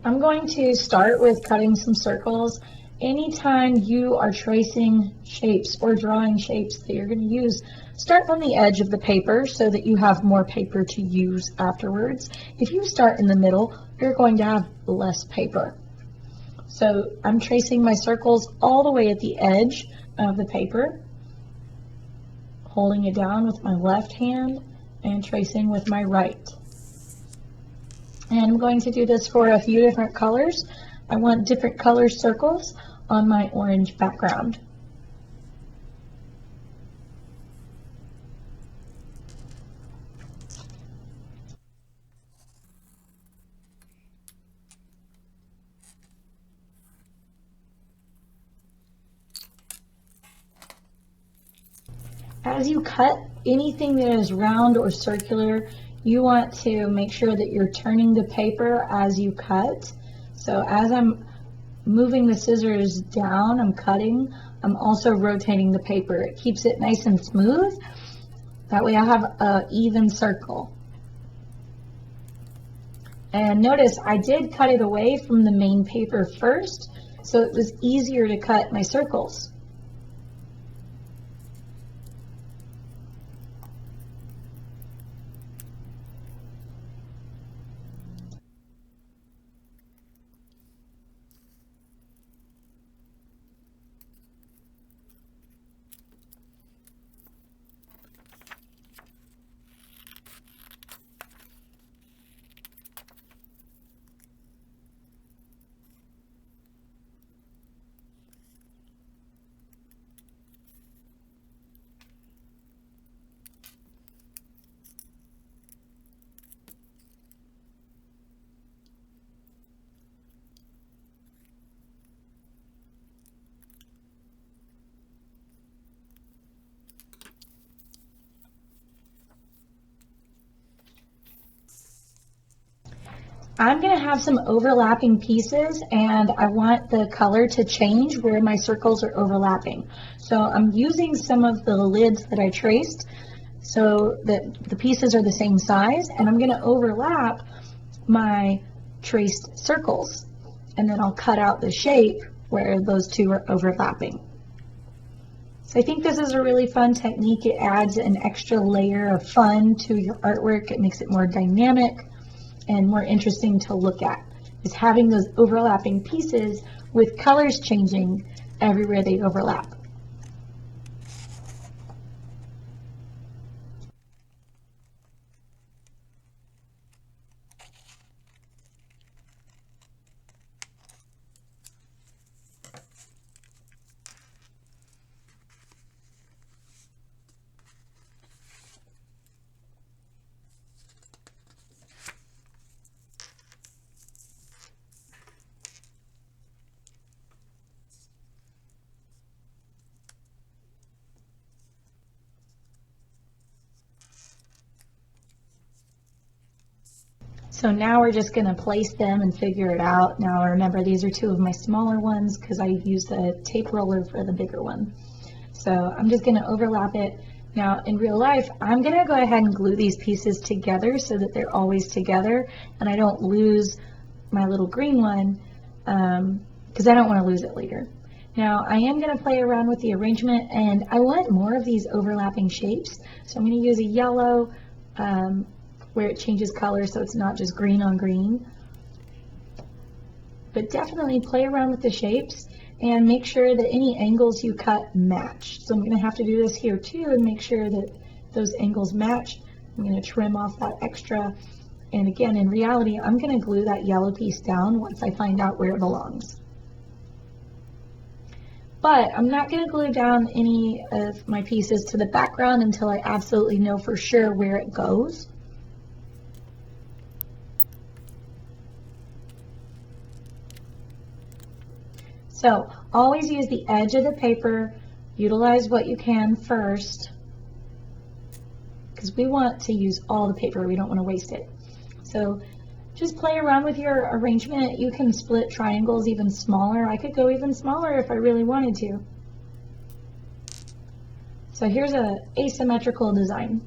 I'm going to start with cutting some circles. Anytime you are tracing shapes or drawing shapes that you're going to use, start on the edge of the paper so that you have more paper to use afterwards. If you start in the middle, you're going to have less paper. So I'm tracing my circles all the way at the edge of the paper, holding it down with my left hand and tracing with my right. And I'm going to do this for a few different colors. I want different color circles on my orange background. As you cut anything that is round or circular, you want to make sure that you're turning the paper as you cut. So as I'm moving the scissors down, I'm cutting, I'm also rotating the paper. It keeps it nice and smooth. That way I have an even circle. And notice I did cut it away from the main paper first, so it was easier to cut my circles. I'm going to have some overlapping pieces and I want the color to change where my circles are overlapping. So I'm using some of the lids that I traced so that the pieces are the same size, and I'm going to overlap my traced circles, and then I'll cut out the shape where those two are overlapping. So I think this is a really fun technique. It adds an extra layer of fun to your artwork. It makes it more dynamic and more interesting to look at, is having those overlapping pieces with colors changing everywhere they overlap. So now we're just going to place them and figure it out. Now remember, these are two of my smaller ones because I used a tape roller for the bigger one. So I'm just going to overlap it. Now in real life, I'm going to go ahead and glue these pieces together so that they're always together and I don't lose my little green one because I don't want to lose it later. Now I am going to play around with the arrangement, and I want more of these overlapping shapes. So I'm going to use a yellow where it changes color so it's not just green on green. But definitely play around with the shapes and make sure that any angles you cut match. So I'm going to have to do this here too and make sure that those angles match. I'm going to trim off that extra. And again, in reality, I'm going to glue that yellow piece down once I find out where it belongs. But I'm not going to glue down any of my pieces to the background until I absolutely know for sure where it goes. So always use the edge of the paper, utilize what you can first, because we want to use all the paper, we don't want to waste it. So just play around with your arrangement. You can split triangles even smaller. I could go even smaller if I really wanted to. So here's an asymmetrical design.